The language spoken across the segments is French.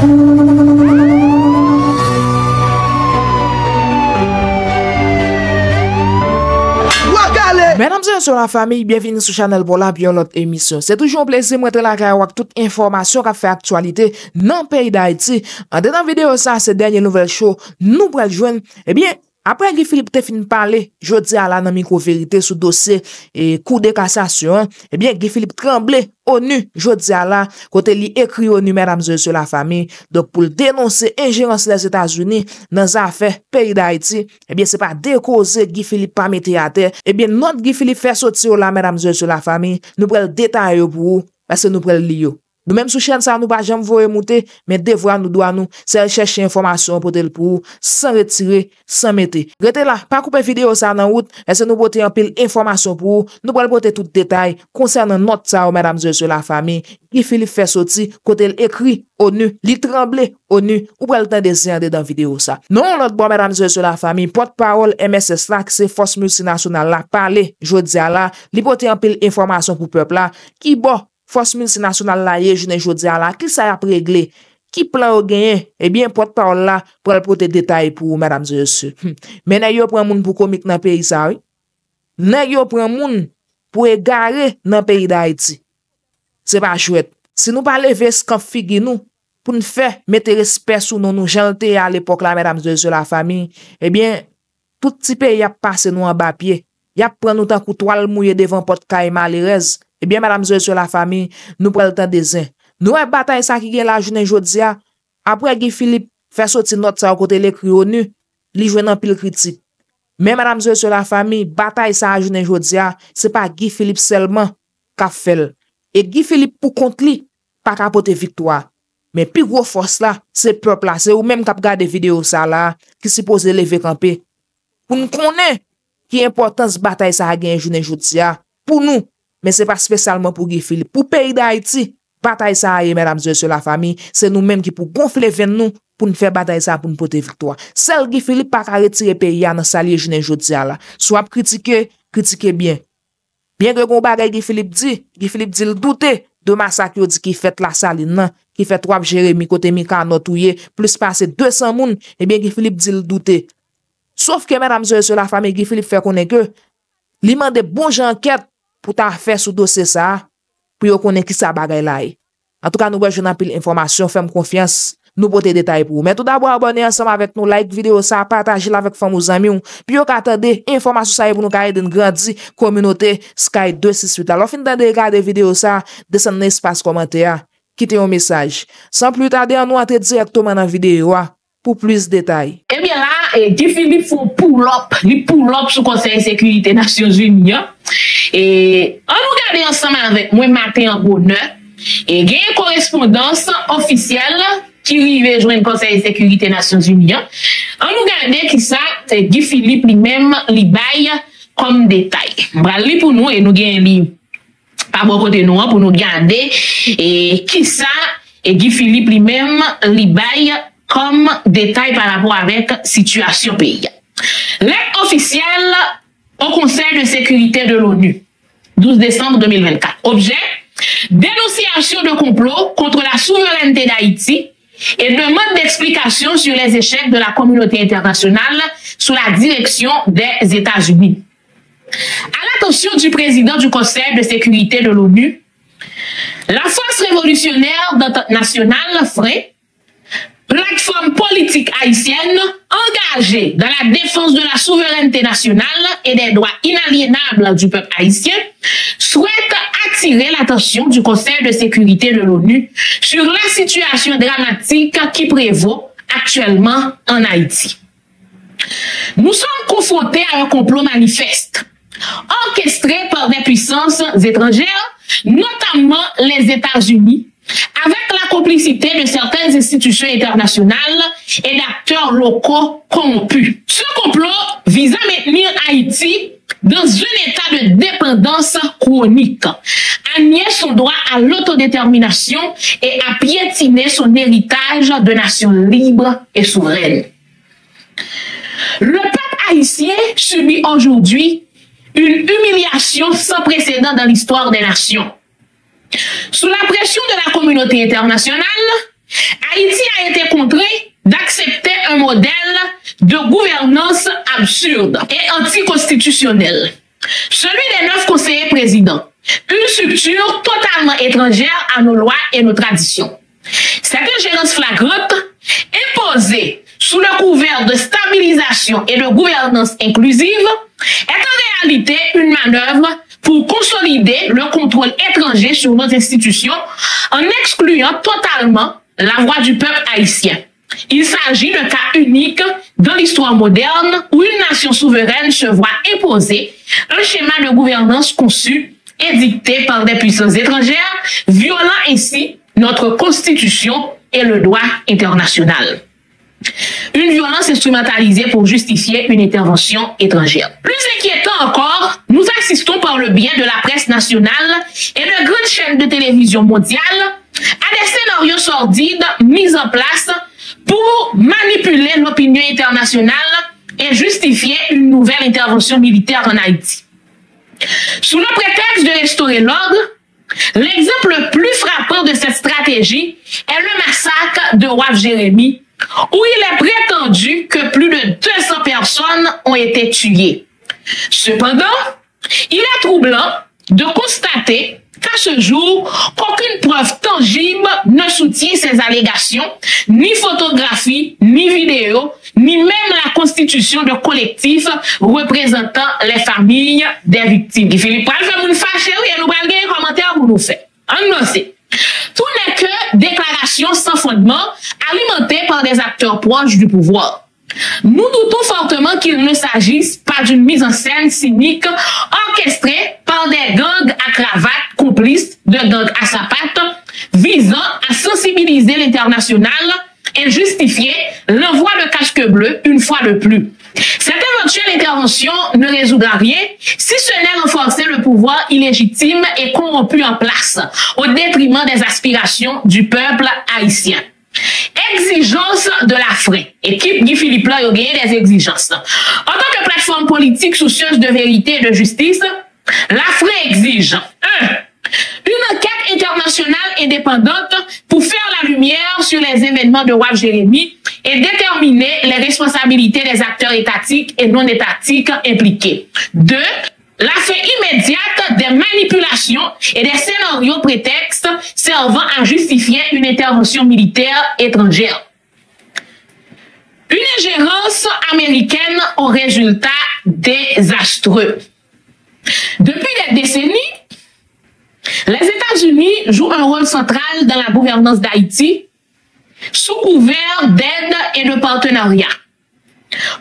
Mesdames et messieurs la famille, bienvenue sur Channel pour la bien l'autre émission. C'est toujours un plaisir de la avec toute information qui fait actualité dans le pays d'Haïti. En dernière vidéo, ça, c'est dernière nouvelle show, nous pour joindre, eh bien, après Guy Philippe te fin parler, jeudi à la nan micro vérité sous dossier et coup de cassation, eh bien, Guy Philippe tremblé ONU, jeudi à la, côté li écrit ONU, mesdames et messieurs la famille, donc pour dénoncer ingérence des États-Unis dans les affaires pays d'Haïti, eh bien, c'est pas décauser Guy Philippe pas mettre à terre, eh bien, notre Guy Philippe fait sortir là, mesdames et messieurs la famille, nous prenons le détail pour vous, parce que nous prenons le lio. Nous même sous chaîne ça nous pas jamais voyer monter mais devoir nous doit nous c'est chercher information pour tel pour sans retirer sans mettre. Restez là, pas couper vidéo ça dans route, laissez nous porter en pile information pour nous pour porter tout détail concernant notre ça mesdames et messieurs la famille. Guy Philippe fait sortir côté écrit ONU, li tremblé ONU ou pour le temps de dans vidéo ça. Non l'autre bon mesdames et messieurs la famille, porte-parole MSS là c'est force multinationale là parler jodi a là, li porter en pile information pour peuple là qui bon force multinationale là je ne jodi a là qui ça a réglé qui plan au gagner eh bien porte-parole là pour porter détail pour mesdames et messieurs. Mais n'a yo prend moun pour comique dans pays ça oui. N'a yo prend moun pour égarer dans pays d'Haïti. C'est pas chouette. Si nous pas lever scan figue nous pour nous faire mettre respect sous nous janté à l'époque là mesdames et messieurs la famille, eh bien tout petit pays a passé nous en bas pied. Y a prend nous tant coup toile mouillé devant porte caille malheureuse. Eh bien, mesdames et messieurs la famille, nous prenons le temps des uns. Nous avons bataille ça qui est la journée aujourd'hui. Après Guy Philippe fait sortir notre ça côté l'écrit ONU, li joue dans pile critique. Mais mesdames et messieurs la famille, bataille ça la journée aujourd'hui, c'est pas Guy Philippe seulement qui a fait. Et Guy Philippe pour contre lui, pas capoter victoire. Mais plus gros force là, c'est peuple là, c'est ou même qui a regardé vidéo ça là, qui suppose lever camper. Pour nous connaître qui importance bataille ça a gagné journée aujourd'hui pour nous. Mais c'est pas spécialement pour Guy Philippe. Pour le pays d'Haïti, bataille ça, mesdames et messieurs la famille, c'est nous-mêmes qui pour gonfler vers nous, pour nous faire bataille ça, pour nous porter victoire. Seul Guy Philippe pas qu'à retirer pays dans salier journée jodi là. Soit critiquer bien. Bien que combat Guy Philippe dit le douter de massacre dit qui fait la saline nan, qui fait 3 Jérémy côté Mikano touyer, plus passer 200 moun, et bien Guy Philippe dit le douter. Sauf que mesdames et messieurs la famille, Guy Philippe fait connaître que li mande bon enquête pour ta faire sous dossier ça pour yo connaître qui ça bagay là. En tout cas nous besoin d'un pile information, fais confiance, nous porter détail pour. Mais tout d'abord abonnez ensemble avec nous, like vidéo ça, partager avec famille amis puis yo attendez information ça pour nous aider une grande communauté Sky 268. Alors fin de regarder vidéo ça, descend dans espace commentaire, quittez un message. Sans plus tarder, on nous entre directement dans vidéo pour plus de détails. Eh bien là, Guy Philippe faut pull-up sous Conseil de sécurité des Nations Unies. Et on nous regarde ensemble avec moi matin en bonheur. Et il y a une correspondance officielle qui arrive joindre le Conseil de sécurité des Nations Unies. On nous regarde qui ça, Guy Philippe lui-même li baille comme détail. Brali pour nous et nous gagnons pas bon côté nous pour nous regarder et qui ça et Guy Philippe lui-même li baille comme détail par rapport avec situation pays. Lettre officielle au Conseil de sécurité de l'ONU, 12 décembre 2024. Objet, dénonciation de complot contre la souveraineté d'Haïti et demande d'explication sur les échecs de la communauté internationale sous la direction des États-Unis. À l'attention du président du Conseil de sécurité de l'ONU, la force révolutionnaire nationale FRAI, plateforme politique haïtienne engagée dans la défense de la souveraineté nationale et des droits inaliénables du peuple haïtien, souhaite attirer l'attention du Conseil de sécurité de l'ONU sur la situation dramatique qui prévaut actuellement en Haïti. Nous sommes confrontés à un complot manifeste, orchestré par des puissances étrangères, notamment les États-Unis, avec la complicité de certaines institutions internationales et d'acteurs locaux corrompus. Ce complot vise à maintenir Haïti dans un état de dépendance chronique, à nier son droit à l'autodétermination et à piétiner son héritage de nation libre et souveraine. Le peuple haïtien subit aujourd'hui une humiliation sans précédent dans l'histoire des nations. Sous la pression de la communauté internationale, Haïti démontré d'accepter un modèle de gouvernance absurde et anticonstitutionnel. Celui des 9 conseillers présidents, une structure totalement étrangère à nos lois et nos traditions. Cette ingérence flagrante, imposée sous le couvert de stabilisation et de gouvernance inclusive, est en réalité une manœuvre pour consolider le contrôle étranger sur nos institutions en excluant totalement la voix du peuple haïtien. Il s'agit d'un cas unique dans l'histoire moderne où une nation souveraine se voit imposer un schéma de gouvernance conçu et dicté par des puissances étrangères, violant ainsi notre constitution et le droit international. Une violence instrumentalisée pour justifier une intervention étrangère. Plus inquiétant encore, nous assistons par le biais de la presse nationale et de grandes chaînes de télévision mondiales à des scénarios sordides mis en place pour manipuler l'opinion internationale et justifier une nouvelle intervention militaire en Haïti. Sous le prétexte de restaurer l'ordre, l'exemple le plus frappant de cette stratégie est le massacre de Waf Jérémie, où il est prétendu que plus de 200 personnes ont été tuées. Cependant, il est troublant de constater qu'à ce jour, aucune preuve tangible ne soutient ces allégations, ni photographie, ni vidéo, ni même la constitution de collectifs représentant les familles des victimes. Philippe Pral fait nous fâcher et nous allons un commentaire pour nous faire. Annoncé. Tout n'est que déclaration sans fondement, alimentée par des acteurs proches du pouvoir. Nous doutons fortement qu'il ne s'agisse pas d'une mise en scène cynique orchestrée par des gangs à cravate complices de gangs à sapates visant à sensibiliser l'international et justifier l'envoi de casques bleus une fois de plus. Cette éventuelle intervention ne résoudra rien si ce n'est renforcer le pouvoir illégitime et corrompu en place au détriment des aspirations du peuple haïtien. Exigence de la FRE. Équipe Guy Philippe là, il y a des exigences. En tant que plateforme politique soucieuse de vérité et de justice, la FRE exige 1. Une enquête internationale indépendante pour faire la lumière sur les événements de Waf Jérémie et déterminer les responsabilités des acteurs étatiques et non étatiques impliqués. 2. La fin immédiate des manipulations et des scénarios prétextes servant à justifier une intervention militaire étrangère. Une ingérence américaine aux résultats désastreux. Depuis des décennies, les États-Unis jouent un rôle central dans la gouvernance d'Haïti sous couvert d'aide et de partenariat.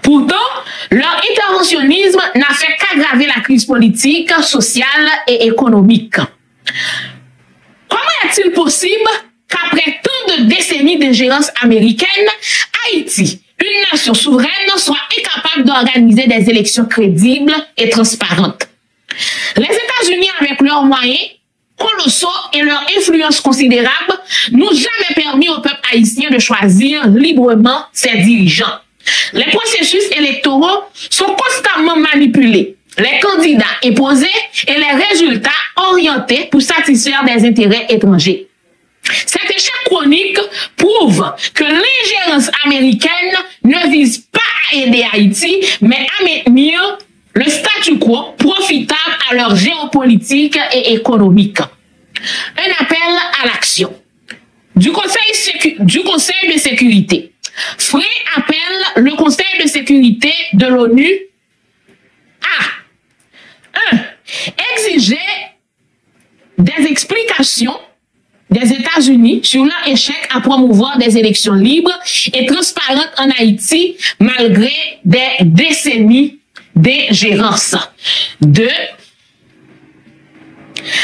Pourtant, leur interventionnisme n'a fait qu'aggraver la crise politique, sociale et économique. Comment est-il possible qu'après tant de décennies d'ingérence américaine, Haïti, une nation souveraine, soit incapable d'organiser des élections crédibles et transparentes? Les États-Unis, avec leurs moyens colossaux et leur influence considérable, n'ont jamais permis au peuple haïtien de choisir librement ses dirigeants. Les processus électoraux sont constamment manipulés, les candidats imposés et les résultats orientés pour satisfaire des intérêts étrangers. Cet échec chronique prouve que l'ingérence américaine ne vise pas à aider Haïti, mais à maintenir le statu quo profitable à leur géopolitique et économique. Un appel à l'action du Conseil de sécurité. FRE appelle le Conseil de sécurité de l'ONU à 1. Exiger des explications des États-Unis sur leur échec à promouvoir des élections libres et transparentes en Haïti malgré des décennies d'ingérence. 2.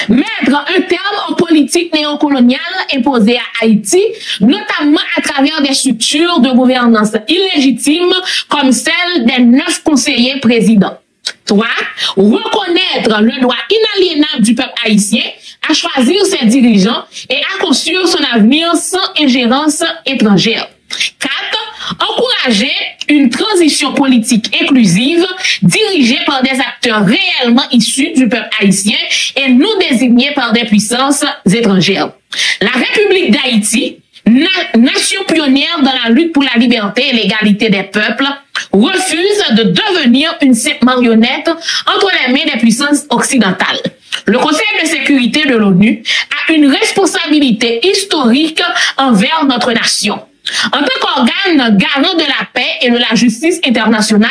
Mettre un terme aux politiques néocoloniales imposées à Haïti, notamment à travers des structures de gouvernance illégitimes comme celle des 9 conseillers présidents. 3. Reconnaître le droit inaliénable du peuple haïtien à choisir ses dirigeants et à construire son avenir sans ingérence étrangère. 4. Encourager une transition politique inclusive dirigée par des acteurs réellement issus du peuple haïtien et non désignés par des puissances étrangères. La République d'Haïti, nation pionnière dans la lutte pour la liberté et l'égalité des peuples, refuse de devenir une simple marionnette entre les mains des puissances occidentales. Le Conseil de sécurité de l'ONU a une responsabilité historique envers notre nation. En tant qu'organe garant de la paix et de la justice internationale,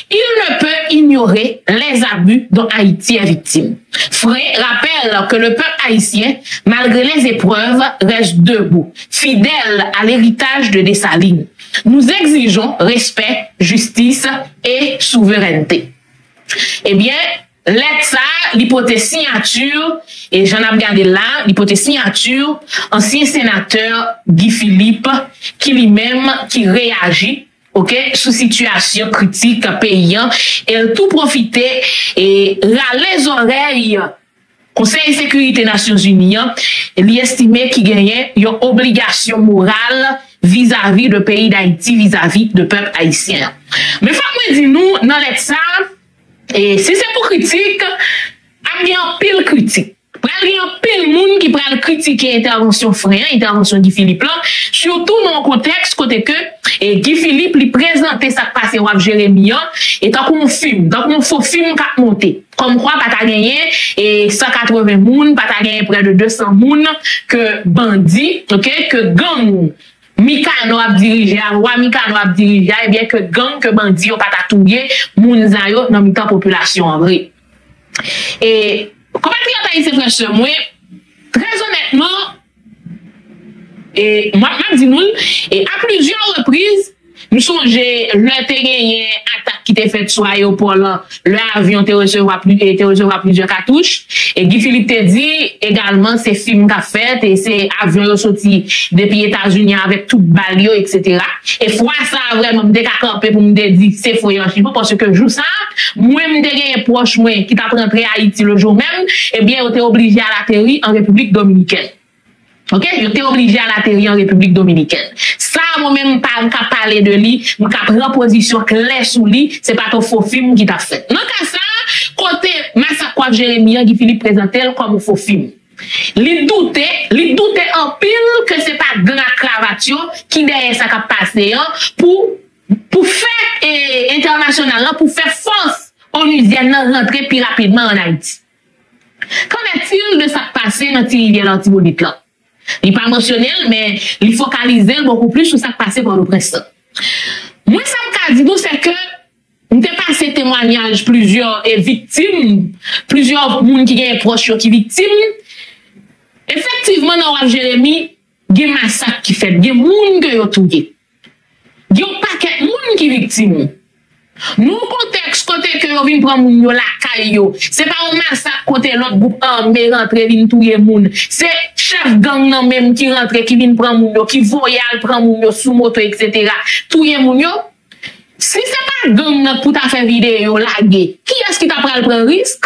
il ne peut ignorer les abus dont Haïti est victime. Frey rappelle que le peuple haïtien, malgré les épreuves, reste debout, fidèle à l'héritage de Dessalines. Nous exigeons respect, justice et souveraineté. Eh bien, ça, l'hypothèse signature, et j'en ai regardé là, l'hypothèse signature, ancien sénateur Guy Philippe, qui lui-même, qui réagit, ok, sous situation critique paysan, et tout profiter et râler les oreilles, Conseil de sécurité des Nations Unies, il estimait qu'il gagnait une obligation morale vis-à-vis du pays d'Haïti, vis-à-vis du peuple haïtien. Mais faut me dire nous, dans ça, et si c'est pour critique, il y a un pile critique. Il y a un pile monde qui prend critiquer l'intervention Frey, l'intervention Guy Philippe là, surtout dans le contexte côté que Guy Philippe lui présentait ça passé à Jérémie et tant qu'on film, donc on faut film qui a monté. Comme quoi pas ta gagné et 180 moun, pas ta gagné près de 200 moun que bandit, OK, que gang Mikano a dirigé, roi Mikano a dirigé, et bien que gang, que bandit, ou pas tatouye, moun zayo, dans mi temps population en vrai. Et, compatriotes haïtiens frères, moi, très honnêtement, et, moi, dis nous, et à plusieurs reprises, nous songeons, le terrain attaque qui était faite sur l'aéroport, le avion te recevra plusieurs cartouches. Et Guy Philippe te dit également, c'est film qu'a fait, et c'est avion sorti depuis les États-Unis avec tout balio, etc. Et fois ça, vraiment, m'dé ka campé pour me dire, c'est faux, parce que jour ça, moi, m'dé gen proche, moi, qui t'a rentré à Haïti le jour même, eh bien, on était obligé à l'atterrir en République Dominicaine. Ok, j'étais obligé à l'atterrir en République Dominicaine. Ça, moi-même, pas parler de lui, je prends position claire sur lui, c'est pas ton faux film qui t'a fait. Dans cas ça, côté Massacre Jérémie, Guy Philippe présentait comme un faux film. Il doutait en pile que c'est pas grand cravatio qui derrière ça qu'a passé, pour faire international, pour faire force onusienne rentrer plus rapidement en Haïti. Qu'en est-il de ça passé dans Thierry l'Antibonite là? Il n'est pas émotionnel, mais il focalise beaucoup plus sur ça qui passe par le prince. Moi, ça me dit, c'est que, nous avons passé témoignage plusieurs victimes, plusieurs personnes qui sont proches qui sont victimes. Effectivement, dans Jérémie, il y a un massacre qui fait, il y a des gens qui ont tué. Il y a un paquet de gens qui sont victimes. Nous, contexte, côté que vous venez prendre moun yo la caillou, c'est pas un massacre côté l'autre groupe armé rentre vin touyer moun. C'est chef gang nan même qui rentre qui vient prendre moun yo, qui voyal prendre moun yo sous moto, etc. Touyer moun yo. Si c'est pas gang nan pour ta faire vidéo laguer, qui est-ce qui t'a pris le prendre risque?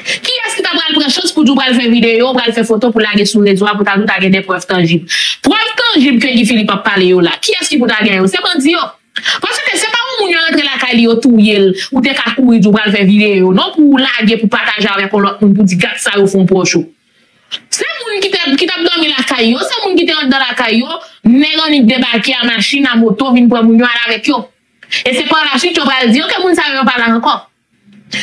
Qui est-ce qui t'a pris le prendre chance pour faire vidéo, pour faire photo, pour laguer sur les doigts, pour ta tout des preuves tangibles? Preuve tangible que Guy Philippe a parlé là. Qui est-ce qui pour ta gagner? C'est bandit yo. Parce que c'est pas où moun rentre la caille ou te ka courir pour faire vidéo, non pour laguer, pour partager avec l'autre moun, pour dire gars ça au fond proche. C'est moun qui t'a dormi la caille, c'est moun qui t'entre dans la caille, nèg débarquer à machine à moto, vinn prendre moun avec yo. Et c'est par la suite tu vas dire que moun ça veut pas là encore.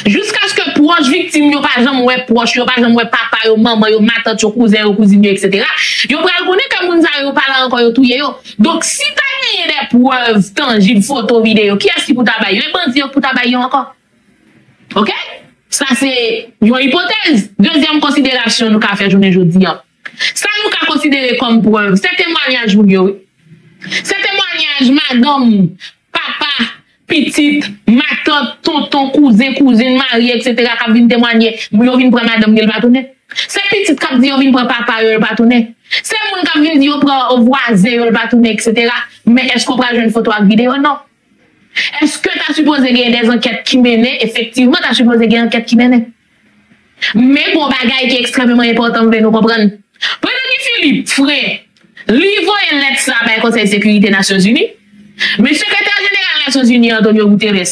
Jusqu'à ce que proche victime yo par exemple ouais proche yo par exemple ouais papa yo maman yo ma tante yo cousin yo cousine etc. Yo pral connait que moun ça yo pas là encore yo touyer yo. Donc si t'as gagné des preuves tangibles photo vidéo qui est-ce qui pour tabayer yo bandi pour tabayer encore. OK? Ça c'est une hypothèse. Deuxième considération nous qu'a fait journée jodi. Ça nous qu'a considéré comme preuve, c'est témoignage moun yo. C'est témoignage madame, papa, petite, ma tante, tonton, cousin, cousine, mari, etc. qui viennent témoigner, yo vinn prendre madame le bâtonnet. C'est petite qui dit yo vinn prendre papa le bâtonnet. C'est moun qui vinn dire yo prend voisin le bâtonnet, etc. Mais est-ce qu'on prend une photo avec vidéo? Non. Est-ce que tu as supposé qu'il y a des enquêtes qui mènent? Effectivement, tu as supposé qu'il y a des enquêtes qui mènent. Mais bon bagay qui est extrêmement important, vous nous comprendre. Pendant que Philippe, frère, livre et lettre ça par le Conseil de sécurité des Nations Unies, mais le secrétaire général des Nations Unies, Antonio Guterres,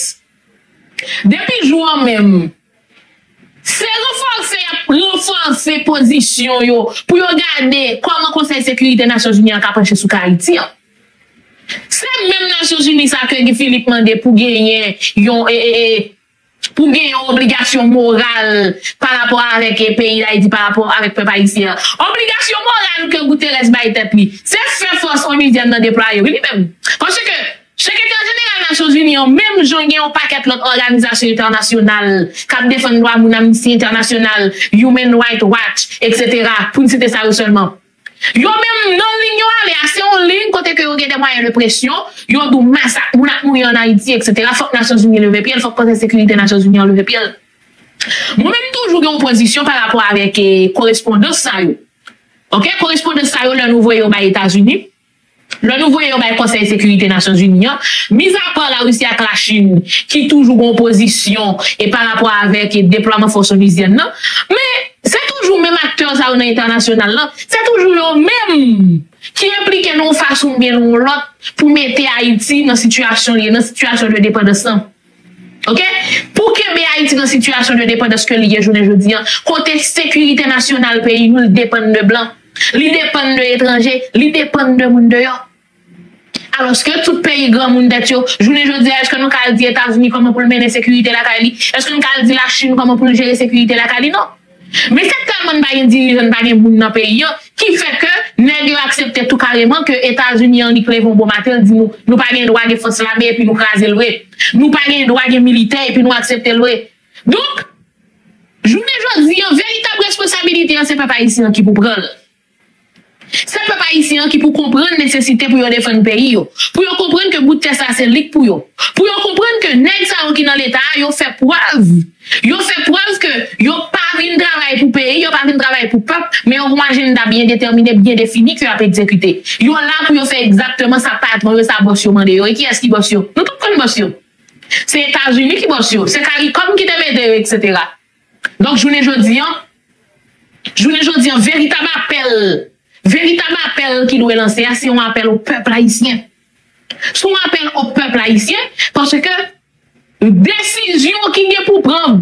depuis jour même, c'est renforcer position yo, pour regarder comment le Conseil de sécurité des Nations Unies a penché sous Haïti. C'est même Nations Unies ça que Philippe mandé pour gagner pour gagner une obligation morale par rapport avec le pays d'Haïti, par rapport avec le peuple haïtien. Obligation morale que Guterres baille tête li. C'est faire force onusienne dans déployer lui-même. Parce que secrétaire général des Nations Unies, même j'en ai un paquet d'autres organisations internationales, qui défendent droit mon Amnesty International, Human Rights Watch, etc. Pour ne citer ça seulement. Yo même non ligne aller assez en ligne côté que yo gen des moyens de pression, yo dou massacre moun ak mourir en Haïti etc. Faut que Nations Unies leve pied, faut que Conseil sécurité Nations Unies leve pied. Moi même toujours en position par rapport avec correspondance ça yo. OK, correspondance ça yo le nouveau yo ba États-Unis. Le nouveau yo ba Conseil sécurité Nations Unies, mis à part la Russie avec la Chine qui toujours en position et par rapport avec le déploiement force onusienne, mais c'est toujours le même acteur ça international là, c'est toujours le même qui implique nous façon bien nous l'autre pour mettre Haïti dans situation de dépendance. OK? Pour que Haïti dans situation de dépendance que lié journée jeudi, côté sécurité nationale pays nous dépend de blanc, li dépend de étrangers, li dépend de monde dehors. Alors que tout pays grand monde d'être journée jeudi, est-ce que nous calme dit États-Unis comment pour mener sécurité la Cali? Est-ce que nous calme dit la Chine comment pour gérer sécurité la Cali? Non. Mais c'est tellement pas un dirigeant, pas un monde dans le pays qui fait que nous accepter tout carrément que États-Unis en liquide vont bon matin dit nous pas un droit de force l'armée et puis nous craser le vrai. Nous pas un droit de militaire et puis nous accepter le vrai. Donc journée jeudi, une véritable responsabilité c'est peuple haïtien qui pour prendre. C'est peuple haïtien qui pour comprendre la nécessité pour défendre le pays pour comprendre que bout de ça c'est lique pour comprendre que nèg ça qui dans l'état yo fait preuve que yo pas vinn travail pour pays, yo pas vinn travail pour peuple, mais on agenda bien déterminé, bien défini que a exécuter. Yo là pour yo faire exactement sa patron, sa boss yo mandé yo. Et qui est-ce qui boss yo? Nous tout connaissons boss yo. C'est États-Unis qui boss yo, c'est CARICOM qui te met etc. Donc journée jeudi véritable appel qui doit lancer, c'est un appel au peuple haïtien. C'est un appel au peuple haïtien parce que décision qui est pour prendre,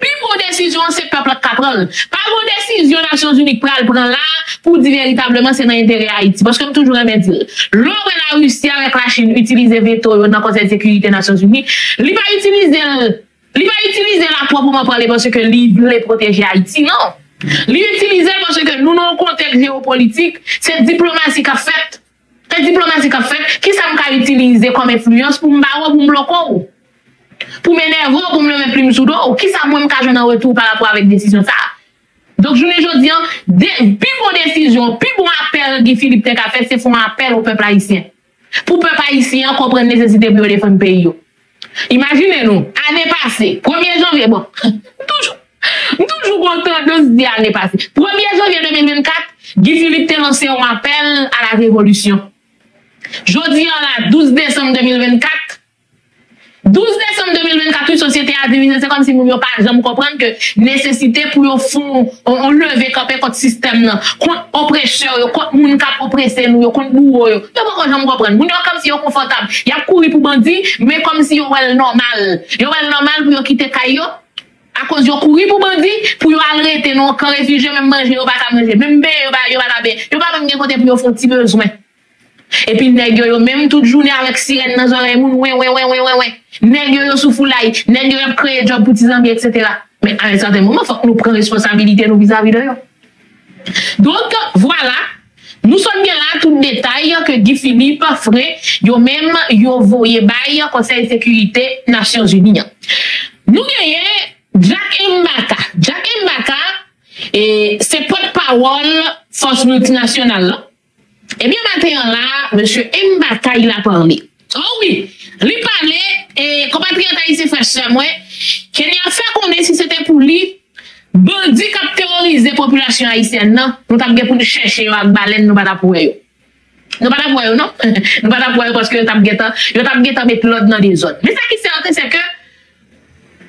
puis bonne décision c'est le peuple qui prend. Pas bonne décision Nations Unies prend là pour dire véritablement c'est dans l'intérêt Haïti. Parce que comme toujours je dire, l'or et la Russie avec la Chine utiliser veto dans le Conseil de sécurité des Nations Unies, il va utiliser la proprement parler parce que il veut protéger Haïti, non. L'utiliser parce que nous, dans le contexte géopolitique, c'est diplomatie qu'a fait. C'est diplomatie qu'a fait. Qui ça m'a utilisé comme influence pour me barrer, pour me bloquer, pour m'énerver, pour me mettre plus sous dos. Qui ça m'a joué en retour par rapport avec décision ça? Donc, je ne dis pas, plus bonne décision, plus bon appel que Philippe Tech a fait, c'est faire un appel au peuple haïtien. Pour le peuple haïtien comprendre la nécessité pour défendre le pays. Imaginez-nous, année passée, 1er janvier, bon, toujours content de se dire l'année passée. 1er janvier 2024, Guy Philippe a lancé un appel à la révolution. Jeudi, là, 12 décembre 2024, 12 décembre 2024, une société a divisé. C'est comme si nous n'avons pas jamais comprendre que nécessité pour fond, on lever contre le système, contre l'oppresseur, contre le monde qui a oppressé nous, contre le bourreau. Nous n'avons pas jamais comprendre. Nous sommes comme si on confortable. Il y a couru pour bandit, mais comme si on est normal. Il est normal pour quitter Caillou. À cause de courir pour bandit, pour arrêter nos camps réfugiés, même manger, ou pas manger, même bé, ou pas même côté pour faire un petit besoin. Et puis, nèg yo même toute journée avec sirène dans les oreilles, ouais. Nèg yo sous foulaille, nèg yo créé job pour petits amis, etc. Mais à un certain moment, il faut que nous prenions responsabilité nous vis-à-vis de eux. Donc, voilà. Nous sommes bien là, tout détail que Guy Philippe ferait, yo même, yo voye bail, Conseil de sécurité, Nations Unies. Nous gagnons Jack Mbaka, et c'est porte-parole force multinationale. Eh bien, maintenant là, M. Mbaka, il a parlé. Oh oui, lui parlait, et compatriote haïtien frère moi, qu'il a fait qu'on est si c'était pour lui, bandit qui a terrorisé la population haïtienne, non? Nous avons pour chercher avec baleine, nous pas pour eux. Nous pas pour eux, non? Nous pas pour eux parce que nous avons mettre l'ordre dans des zones. Mais ça qui est certain, c'est que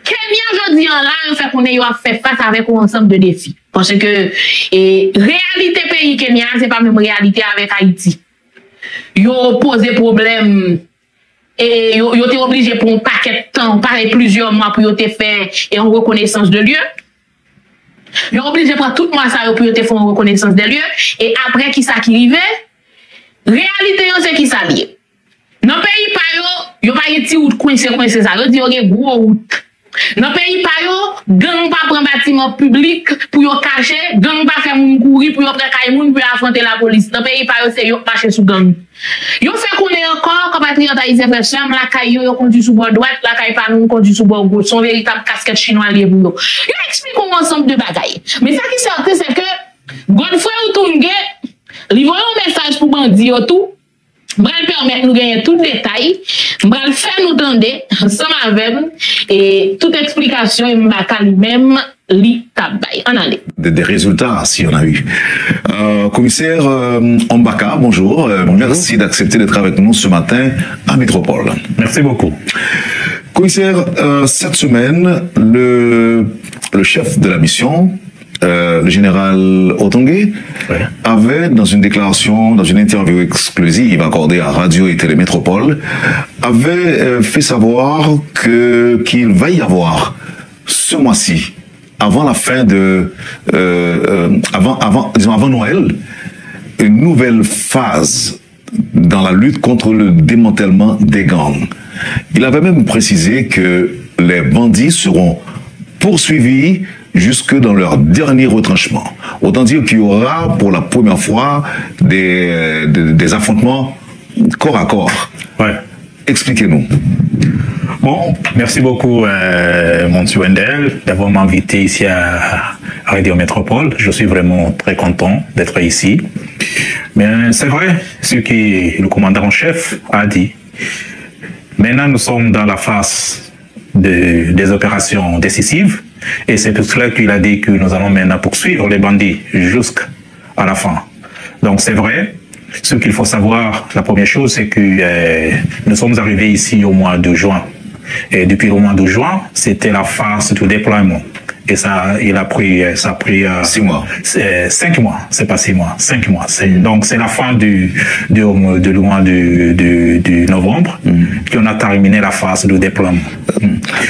Kenya, aujourd'hui, là, fait qu'on ait fait face avec un ensemble de défis. Parce que, réalité pays Kenya, c'est pas même réalité avec Haïti. Yo posé problème, et yo été obligé pour un paquet de temps, pareil plusieurs mois pour yo te faire une reconnaissance de lieu. Yo obligé pour tout mois ça pour yo te faire une reconnaissance de lieu. Et après, qui ça qui arrivait? Réalité, c'est qui ça lié. coincé ça. Yo dit, ok, gros route. Dans le pays, pa yo, gang pas prendre bâtiment public pour yo cacher, gang pas faire moun courir pour yo prendre moun pour affronter la police. Dans le pays, pa yo, c'est yo marcher sous gang. Yo fait qu'on est encore, compatriotes haïtiens, frère, la caille yo conduit sous bord droite, la caille pas nous conduit sous bord gauche. Son véritable casquette chinois lié pour yo. Yo explique un ensemble de bagailles. Mais ça qui est certain, c'est que, Godfrey Otunge, li voyons un message pour bandi yo tout. M'bral permettre nous gagner tout détail, m'bral faire nous entendre ensemble avec et toute explication et m'baka lui-même li tabay. En allez. Des résultats, si on a eu. Commissaire Ombaka, bonjour. Merci d'accepter d'être avec nous ce matin à Métropole. Merci beaucoup. Commissaire, cette semaine, le chef de la mission, le général Otongue, avait, dans une déclaration, dans une interview exclusive accordée à Radio et Télé Métropole, avait fait savoir qu'il va y avoir ce mois-ci, avant la fin de, avant Noël, une nouvelle phase dans la lutte contre le démantèlement des gangs. Il avait même précisé que les bandits seront poursuivis jusque dans leur dernier retranchement. Autant dire qu'il y aura pour la première fois des affrontements corps à corps. Ouais. Expliquez-nous. Bon, merci beaucoup, Monsieur Wendel, d'avoir m'invité ici à Radio Métropole. Je suis vraiment très content d'être ici. Mais c'est vrai, ce que le commandant en chef a dit. Maintenant, nous sommes dans la phase des opérations décisives. Et c'est pour cela qu'il a dit que nous allons maintenant poursuivre les bandits jusqu'à la fin. Donc c'est vrai. Ce qu'il faut savoir, la première chose, c'est que nous sommes arrivés ici au mois de juin. Et depuis le mois de juin, c'était la phase de déploiement. Et ça, ça a pris 6 mois. 5 mois, c'est pas 6 mois, 5 mois. Donc c'est la fin du mois de novembre qu'on a terminé la phase de déploiement.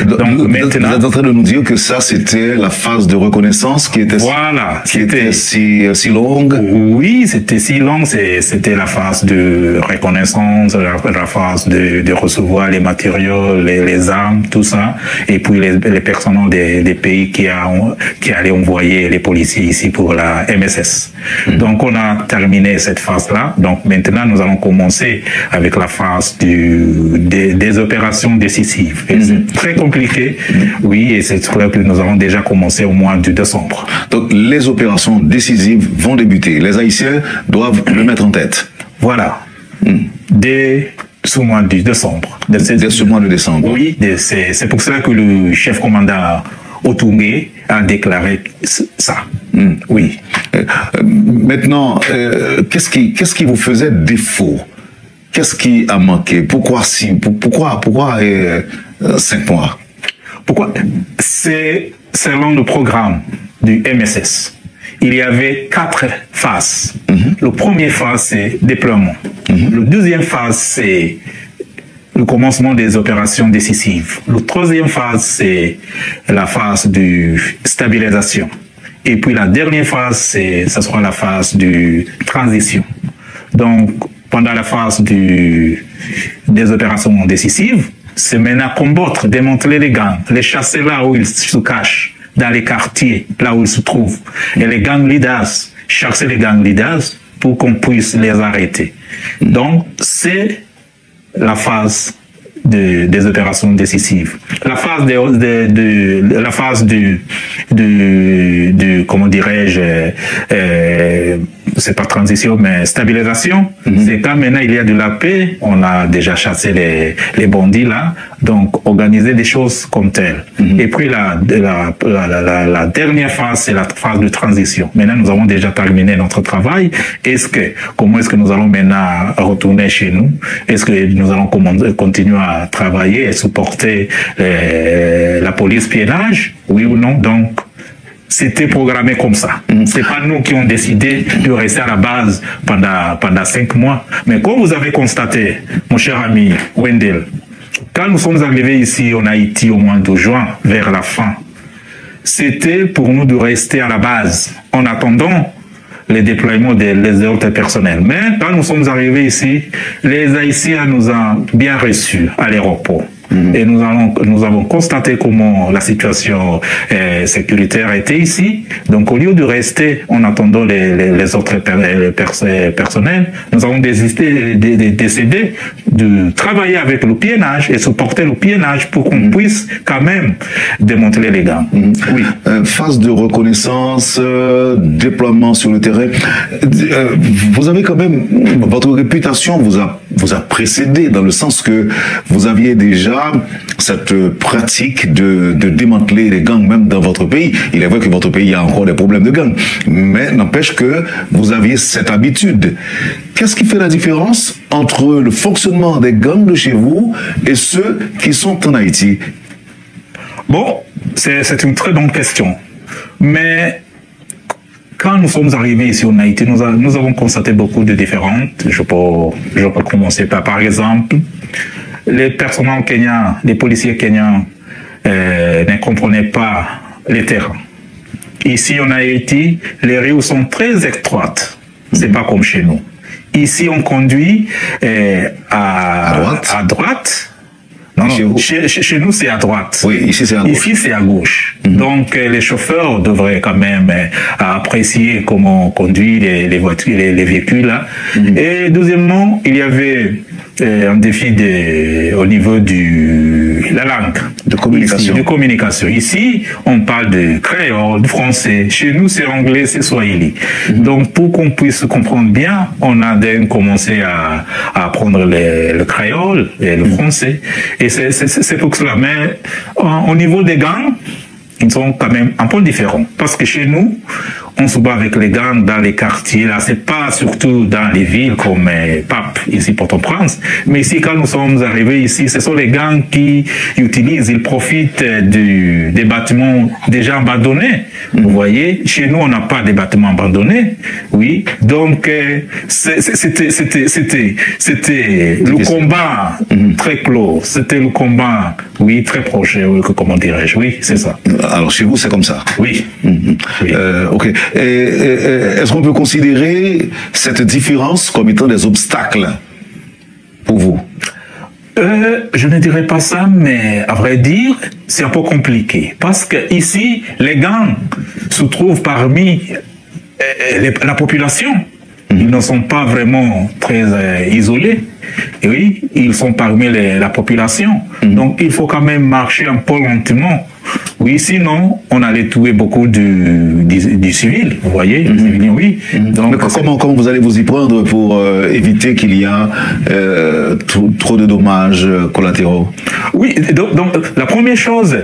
Donc maintenant, vous êtes en train de nous dire que ça, c'était la phase de reconnaissance qui était, voilà, qui était si longue. Oui, c'était si longue. C'était la phase de reconnaissance, la phase de recevoir les matériaux, les armes, tout ça, et puis les personnels des pays qui allaient envoyer les policiers ici pour la MSS. Donc on a terminé cette phase-là. Donc maintenant, nous allons commencer avec la phase des opérations décisives. Et c'est très compliqué, oui, et c'est vrai que nous avons déjà commencé au mois de décembre. Donc les opérations décisives vont débuter. Les Haïtiens doivent le mettre en tête. Voilà. Dès ce mois de décembre. Dès ce mois de décembre. Oui, c'est pour cela que le chef commandant Otunge a déclaré ça. Oui. Maintenant, qu'est-ce qui vous faisait défaut? Qu'est-ce qui a manqué? Pourquoi 5 mois? Pourquoi? C'est selon le programme du MSS. Il y avait 4 phases. Le premier phase, c'est déploiement. Le deuxième phase, c'est le commencement des opérations décisives. La troisième phase, c'est la phase de stabilisation. Et puis la dernière phase, ça sera la phase de transition. Donc, pendant la phase des opérations décisives, c'est maintenant combattre, démanteler les gangs, les chasser là où ils se cachent, dans les quartiers, là où ils se trouvent. Et les gang leaders, chasser les gang leaders pour qu'on puisse les arrêter. Donc, c'est la phase des opérations décisives. La phase comment dirais-je, c'est pas transition, mais stabilisation. C'est quand maintenant il y a de la paix, on a déjà chassé les bandits là, donc organiser des choses comme telles. Et puis la dernière phase, c'est la phase de transition. Maintenant, nous avons déjà terminé notre travail. Comment est-ce que nous allons maintenant retourner chez nous? Est-ce que nous allons continuer à travailler et supporter la police piénage? Oui ou non? Donc, c'était programmé comme ça. C'est pas nous qui ont décidé de rester à la base pendant 5 mois. Mais comme vous avez constaté, mon cher ami Wendel, quand nous sommes arrivés ici en Haïti au mois de juin, vers la fin, c'était pour nous de rester à la base en attendant les déploiements des autres personnels. Mais quand nous sommes arrivés ici, les Haïtiens nous ont bien reçus à l'aéroport. Et nous avons constaté comment la situation sécuritaire était ici. Donc, au lieu de rester en attendant les autres personnels, nous avons décidé de travailler avec le PNH et supporter le PNH pour qu'on puisse quand même démanteler les gangs. Oui. Phase de reconnaissance, déploiement sur le terrain. Vous avez quand même, votre réputation vous a précédé dans le sens que vous aviez déjà cette pratique de démanteler les gangs même dans votre pays. Il est vrai que votre pays a encore des problèmes de gangs, mais n'empêche que vous aviez cette habitude. Qu'est-ce qui fait la différence entre le fonctionnement des gangs de chez vous et ceux qui sont en Haïti? Bon, c'est une très bonne question. Mais quand nous sommes arrivés ici en Haïti, nous avons constaté beaucoup de différences. Je peux commencer par exemple, les personnels kenyans, les policiers kenyans ne comprenaient pas les terrains. Ici en Haïti, les rues sont très étroites. C'est pas comme chez nous. Ici, on conduit à droite. Non, chez nous, c'est à droite. Oui, ici, c'est à gauche. Ici, c'est à gauche. Donc, les chauffeurs devraient quand même apprécier comment on conduit les voitures, les véhicules. Là. Et deuxièmement, il y avait un défi au niveau de la langue. De communication. Ici, de communication. Ici, on parle de créole, de français. Chez nous, c'est anglais, c'est swahili. Donc, pour qu'on puisse comprendre bien, on a commencé à apprendre le créole et le français. Et c'est pour cela. Mais au niveau des gangs, ils sont quand même un peu différents. Parce que chez nous, on se bat avec les gangs dans les quartiers. Là, c'est pas surtout dans les villes comme Pape, ici, Port-au-Prince. Mais ici, quand nous sommes arrivés ici, ce sont les gangs qui utilisent, ils profitent des bâtiments déjà abandonnés. Vous voyez, chez nous, on n'a pas de bâtiments abandonnés. Oui. Donc, c'était le combat très clos. C'était le combat, oui, très proche, comment dirais-je. Oui, c'est ça. Alors, chez vous, c'est comme ça? Oui. Oui. Ok. Est-ce qu'on peut considérer cette différence comme étant des obstacles pour vous? Je ne dirais pas ça, mais à vrai dire, c'est un peu compliqué. Parce que ici, les gangs se trouvent parmi la population. Ils ne sont pas vraiment très isolés. Et oui, ils sont parmi la population. Donc, il faut quand même marcher un peu lentement. Oui, sinon, on allait tuer beaucoup du civil, vous voyez, les civiliens, oui. Donc, comment vous allez vous y prendre pour éviter qu'il y a trop de dommages collatéraux? Oui, donc la première chose,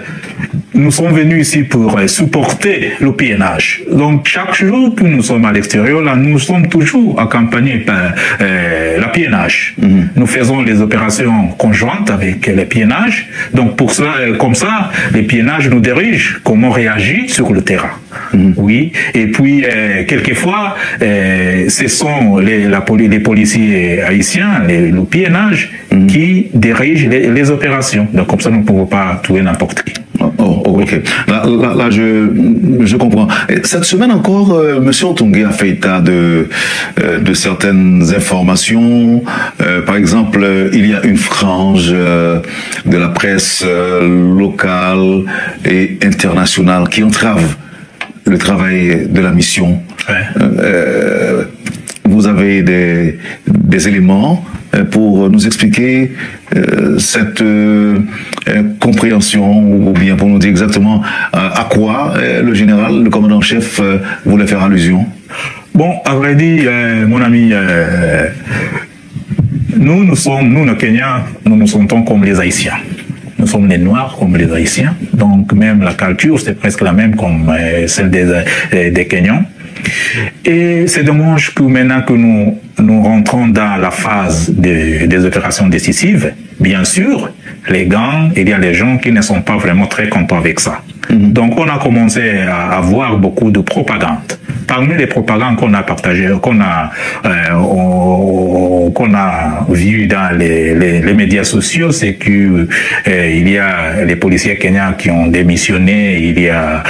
nous sommes venus ici pour supporter le PNH. Donc, chaque jour que nous sommes à l'extérieur, là, nous sommes toujours accompagnés par la PNH. Nous faisons les opérations conjointes avec les PNH. Donc, pour cela, comme ça, les PNH nous dirigent comment réagir sur le terrain. Oui. Et puis, quelquefois, ce sont les policiers haïtiens, le PNH, qui dirigent les opérations. Donc, comme ça, nous ne pouvons pas tuer n'importe qui. Ok. Là, je comprends. Cette semaine encore, M. Otongué a fait état de certaines informations. Par exemple, il y a une frange de la presse locale et internationale qui entrave le travail de la mission. Vous avez des éléments pour nous expliquer cette compréhension, ou bien pour nous dire exactement à quoi le général, le commandant-chef voulait faire allusion? Bon, à vrai dire, mon ami, nous, les Kenyans, nous nous sentons comme les Haïtiens. Nous sommes les Noirs comme les Haïtiens. Donc, même la culture, c'est presque la même comme celle des Kenyans. Et c'est dommage que maintenant que nous rentrons dans la phase des opérations décisives, bien sûr, les gangs, il y a des gens qui ne sont pas vraiment très contents avec ça. Donc, on a commencé à avoir beaucoup de propagande. Parmi les propagandes qu'on a partagées, qu'on a vues dans les médias sociaux, c'est que il y a les policiers kenyans qui ont démissionné, il y a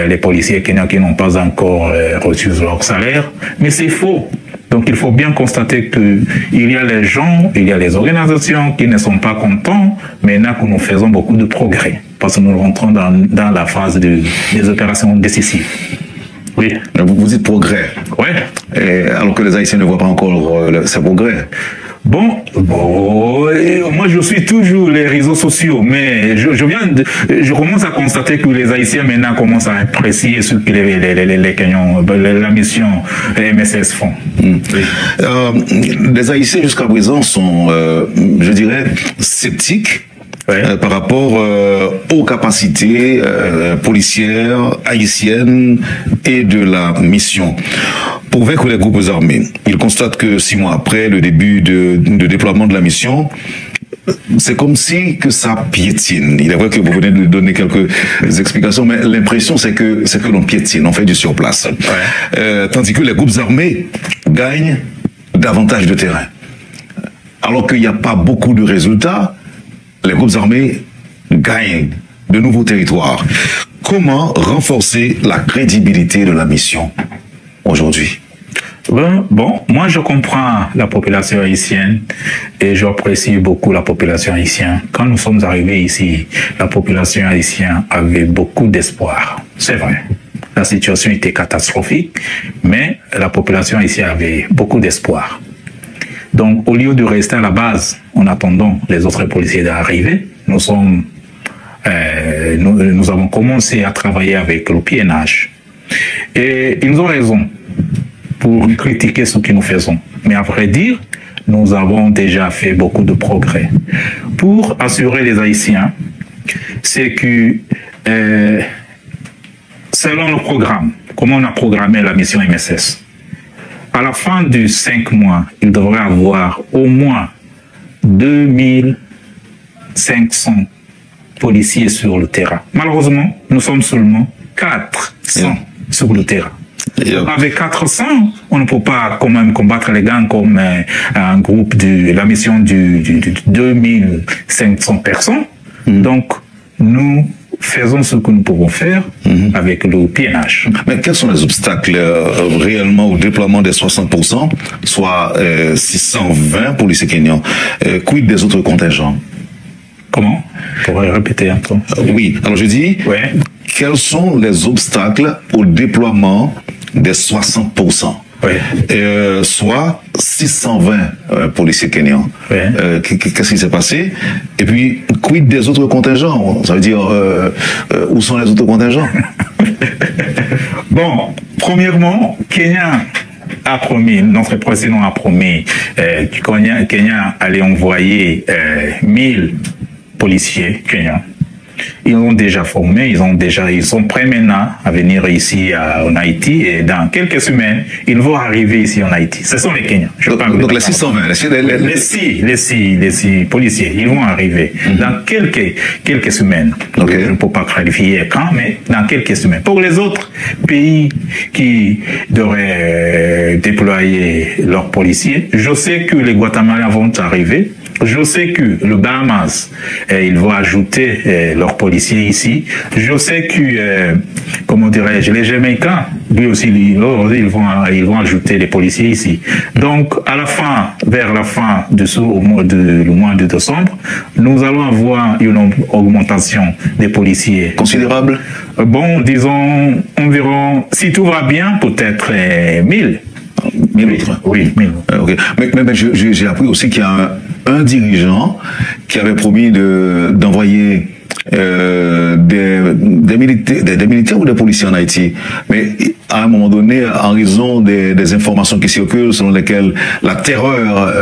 les policiers kenyans qui n'ont pas encore reçu leur salaire, mais c'est faux. Donc il faut bien constater qu'il y a les gens, il y a les organisations qui ne sont pas contents, maintenant que nous faisons beaucoup de progrès, parce que nous rentrons dans la phase des opérations décisives. Oui. Vous dites progrès. Oui. Alors que les Haïtiens ne voient pas encore ces progrès. Bon, moi je suis toujours les réseaux sociaux, mais je commence à constater que les Haïtiens maintenant commencent à apprécier ce que les Kenyans, la mission MSS font. Oui. Les Haïtiens jusqu'à présent sont, je dirais, sceptiques. Ouais. Par rapport aux capacités policières haïtiennes et de la mission. Pour vaincre les groupes armés, ils constatent que 6 mois après le début de déploiement de la mission, c'est comme si que ça piétine. Il est vrai que vous venez de donner quelques explications, mais l'impression c'est que l'on piétine, on fait du surplace. Ouais. Tandis que les groupes armés gagnent davantage de terrain. Alors qu'il n'y a pas beaucoup de résultats, les groupes armés gagnent de nouveaux territoires. Comment renforcer la crédibilité de la mission aujourd'hui? Bon, moi je comprends la population haïtienne et j'apprécie beaucoup la population haïtienne. Quand nous sommes arrivés ici, la population haïtienne avait beaucoup d'espoir. C'est vrai. La situation était catastrophique, mais la population haïtienne avait beaucoup d'espoir. Donc, au lieu de rester à la base en attendant les autres policiers d'arriver, nous avons commencé à travailler avec le PNH. Et ils ont raison pour critiquer ce que nous faisons. Mais à vrai dire, nous avons déjà fait beaucoup de progrès. Pour assurer les Haïtiens, c'est que selon le programme, comment on a programmé la mission MSS, à la fin de 5 mois, il devrait avoir au moins 2500 policiers sur le terrain. Malheureusement, nous sommes seulement 400 sur le terrain. Avec 400, on ne peut pas quand même combattre les gangs comme un groupe de la mission de 2500 personnes. Donc, nous faisons ce que nous pouvons faire avec le PNH. Mais quels sont les obstacles réellement au déploiement des 60%, soit 620 policiers kenyans? Quid des autres contingents? Comment? Vous pourrez répéter un peu? Oui, alors je dis, quels sont les obstacles au déploiement des 60%? Soit 620 policiers kenyans. Qu'est-ce qui s'est passé? Et puis, quid des autres contingents? Ça veut dire, où sont les autres contingents? Bon, premièrement, Kenya a promis, notre président a promis, Kenya allait envoyer 1000 policiers kenyans. Ils ont déjà formé, ils sont prêts maintenant à venir ici en Haïti et dans quelques semaines, ils vont arriver ici en Haïti. Ce sont les Kenyans. Donc les 620, les six policiers, ils vont arriver dans quelques semaines. Je ne peux pas clarifier quand, mais dans quelques semaines. Pour les autres pays qui devraient déployer leurs policiers, je sais que les Guatémalens vont arriver. Je sais que le Bahamas, ils vont ajouter leurs policiers ici. Je sais que, comment dirais-je, les Jamaïcains, lui aussi, ils vont ajouter les policiers ici. Donc, vers la fin du mois de décembre, nous allons avoir une augmentation des policiers. Considérable? Bon, disons, environ, si tout va bien, peut-être 1000. 1000 autres. Oui, 1000. Okay. Mais j'ai appris aussi qu'il y a un dirigeant qui avait promis d'envoyer des militaires ou des policiers en Haïti. Mais à un moment donné, en raison des informations qui circulent selon lesquelles la terreur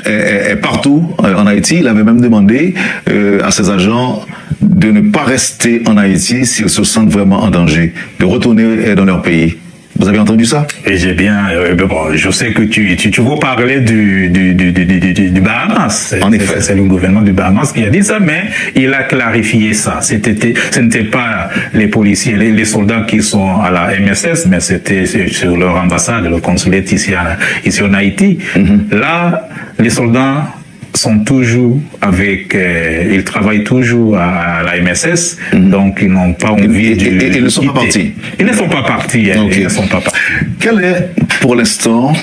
est partout en Haïti, il avait même demandé à ses agents de ne pas rester en Haïti s'ils se sentent vraiment en danger, de retourner dans leur pays. Vous avez entendu ça? Et j'ai bien, bon, je sais que tu veux parler du Bahamas. En effet. C'est le gouvernement du Bahamas qui a dit ça, mais il a clarifié ça. Ce n'était pas les policiers, les soldats qui sont à la MSS, mais c'était sur leur ambassade, le consulat ici en Haïti. Là, les soldats sont toujours ils travaillent toujours à la MSS, donc ils n'ont pas envie de... Ils ne sont pas partis. Ils ne sont pas partis. Ils ne sont pas partis. Quel est, pour l'instant,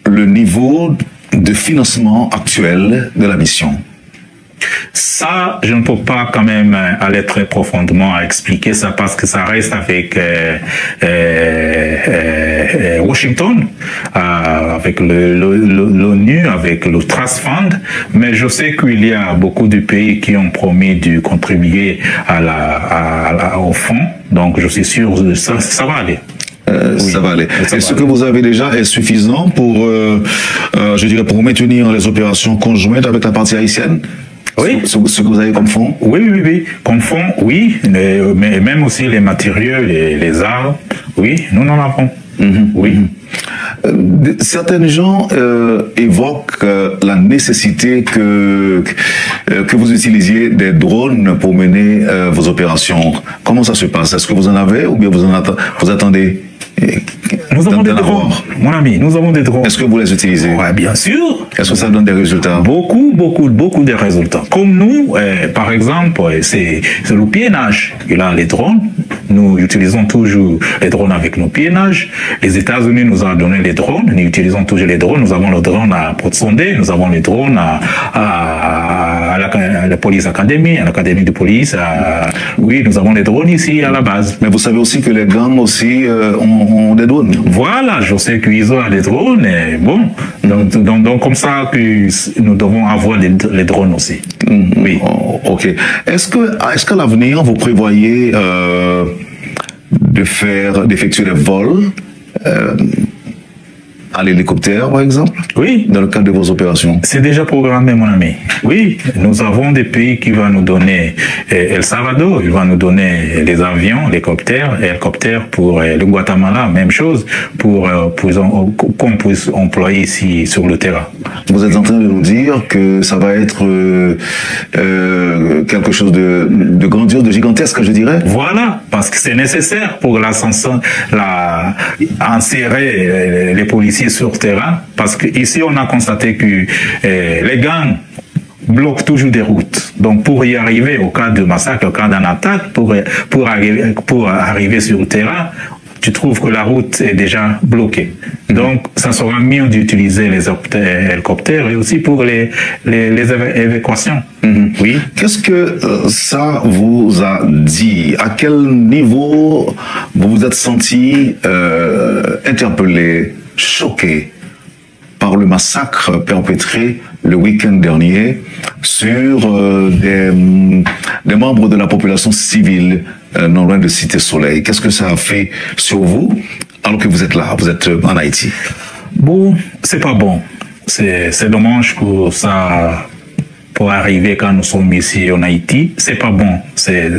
le niveau de financement actuel de la mission? Ça, je ne peux pas quand même aller très profondément à expliquer ça parce que ça reste avec Washington, avec l'ONU, avec le Trust Fund, mais je sais qu'il y a beaucoup de pays qui ont promis de contribuer au fonds, donc je suis sûr que ça va aller. Oui, ça va aller. Et ce que vous avez déjà est suffisant pour, je dirais, pour maintenir les opérations conjointes avec la partie haïtienne? Oui. Ce que vous avez comme fonds? Oui. Comme fonds, oui. Mais même aussi les matériaux, les armes, oui, nous en avons. Oui. Certains gens évoquent la nécessité que vous utilisiez des drones pour mener vos opérations. Comment ça se passe? Est-ce que vous en avez ou bien vous attendez? Nous avons des drones, mon ami, nous avons des drones. Est-ce que vous les utilisez? Oui, bien sûr. Est-ce que ça donne des résultats? Beaucoup de résultats. Comme nous, par exemple, c'est le piénage. Il a les drones. Nous utilisons toujours les drones avec nos piénages. Les États-Unis nous ont donné les drones. Nous utilisons toujours les drones. Nous avons le drone à Port-Sondé. Nous avons les drones à la Police Academy, à l'Académie de police. Oui, nous avons les drones ici à la base. Mais vous savez aussi que les gangs aussi ont des drones. Voilà, je sais qu'ils ont des drones. Et bon, donc comme ça que nous devons avoir les drones aussi. Oui. Oh, ok. Est-ce qu'à l'avenir vous prévoyez d'effectuer des vols à l'hélicoptère, par exemple? Oui. Dans le cadre de vos opérations? C'est déjà programmé, mon ami. Oui, nous avons des pays qui vont nous donner El Salvador, ils vont nous donner les avions, hélicoptères pour le Guatemala, même chose, qu'on puisse employer ici sur le terrain. Vous êtes en train de nous dire que ça va être quelque chose de grandiose, de gigantesque, je dirais? Voilà, parce que c'est nécessaire pour insérer les policiers sur terrain, parce qu'ici on a constaté que les gangs bloquent toujours des routes. Donc pour y arriver au cas de massacre, au cas d'une attaque, pour arriver sur le terrain, tu trouves que la route est déjà bloquée. Donc ça sera mieux d'utiliser les hélicoptères et aussi pour les évacuations. Oui. Qu'est-ce que ça vous a dit? À quel niveau vous vous êtes senti interpellé, choqué par le massacre perpétré le week-end dernier sur des membres de la population civile non loin de Cité Soleil? Qu'est-ce que ça a fait sur vous alors que vous êtes là, vous êtes en Haïti? Bon, c'est pas bon. C'est dommage que ça pour arriver quand nous sommes ici en Haïti. C'est pas bon. C'est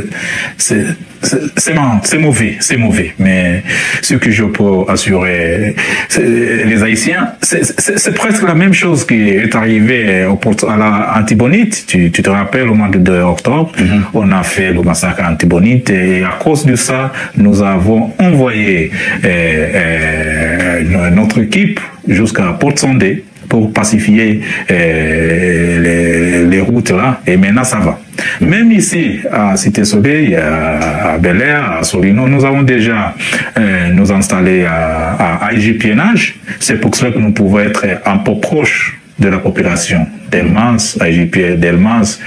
mauvais. Mais ce que je peux assurer les Haïtiens, c'est presque la même chose qui est arrivée à la Antibonite. Tu te rappelles, au mois d'octobre, on a fait le massacre à Antibonite et à cause de ça, nous avons envoyé notre équipe jusqu'à Port-Sondé pour pacifier les routes là, et maintenant ça va. Même ici, à Cité Soleil, à Bel Air, à Solino, nous avons déjà nous installé à IGPNH. C'est pour cela que nous pouvons être un peu proches de la population d'Elmas, IGP d'Elmas,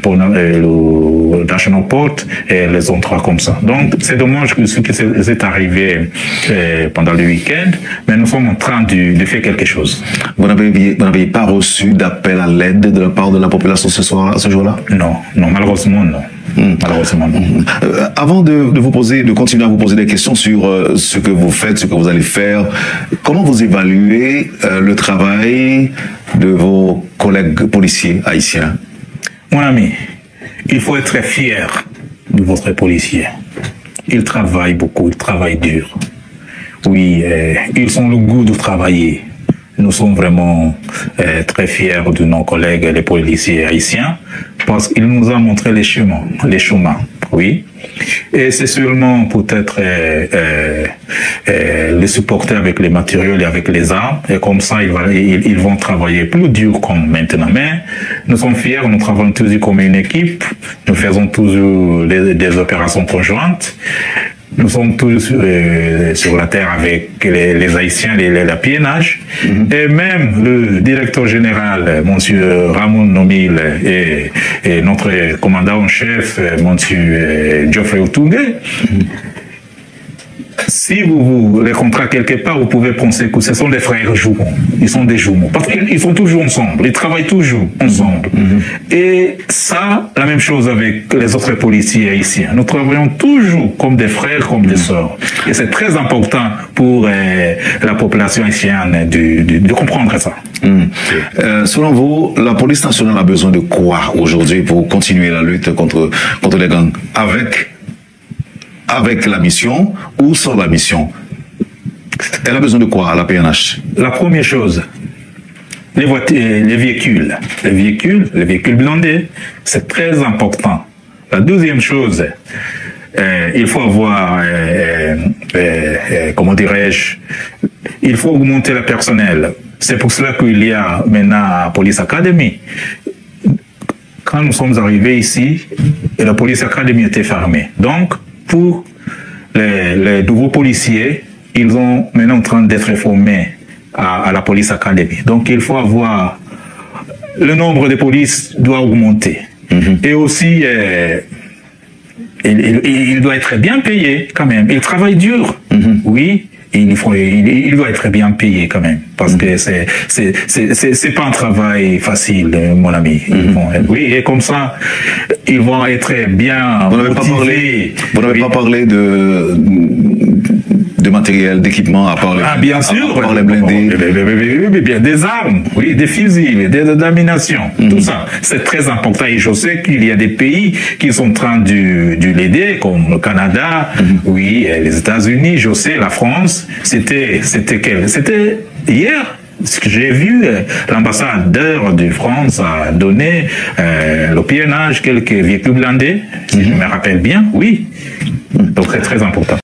pour le National Port et les endroits comme ça. Donc, c'est dommage que ce qui est arrivé pendant le week-end, mais nous sommes en train de faire quelque chose. Vous n'avez pas reçu d'appel à l'aide de la part de la population ce jour-là? Non, malheureusement, non. Malheureusement, non. Avant de continuer à vous poser des questions sur ce que vous faites, ce que vous allez faire, comment vous évaluez le travail de vos collègues policiers haïtiens? Mon ami, il faut être fier de votre policier. Ils travaillent beaucoup, ils travaillent dur. Oui, ils ont le goût de travailler. Nous sommes vraiment très fiers de nos collègues, les policiers haïtiens, parce qu'ils nous ont montré les chemins, oui. Et c'est seulement peut-être les supporter avec les matériaux et avec les armes, et comme ça ils vont travailler plus dur comme maintenant. Mais nous sommes fiers, nous travaillons toujours comme une équipe, nous faisons toujours des opérations conjointes. Nous sommes tous sur la terre avec les Haïtiens, la PNH, et même le directeur général, monsieur Ramon Nomil, et notre commandant en chef, monsieur Geoffrey Otungue. Si vous les rencontrez quelque part, vous pouvez penser que ce sont des frères jumeaux. Ils sont des jumeaux. Parce qu'ils sont toujours ensemble. Ils travaillent toujours ensemble. Et ça, la même chose avec les autres policiers haïtiens. Nous travaillons toujours comme des frères, comme des sœurs. Et c'est très important pour la population haïtienne de comprendre ça. Selon vous, la police nationale a besoin de quoi aujourd'hui pour continuer la lutte contre les gangs? Avec la mission ou sans la mission? Elle a besoin de quoi, la PNH? La première chose, les véhicules. Les véhicules blindés, c'est très important. La deuxième chose, il faut avoir, comment dirais-je, il faut augmenter le personnel. C'est pour cela qu'il y a maintenant la Police Academy. Quand nous sommes arrivés ici, la Police Academy était fermée. Donc, pour les nouveaux policiers, ils sont maintenant en train d'être formés à la Police Academy. Donc, il faut avoir... Le nombre de polices doit augmenter. Et aussi, il doit être bien payé quand même. Il travaille dur, oui. Il doit être bien payé quand même, parce que c'est pas un travail facile, mon ami. Oui, et comme ça, ils vont être bien motivés. Vous n'avez pas parlé de matériel, d'équipement, à part les, bien sûr, à part les blindés. Bien, des armes, oui, des fusils, des laminations, tout ça, c'est très important. Et je sais qu'il y a des pays qui sont en train de l'aider, comme le Canada, oui, les États-Unis, je sais, la France. C'était hier. Ce que j'ai vu, l'ambassadeur de France a donné le PNH quelques véhicules blindés, si je me rappelle bien, oui. Donc c'est très important.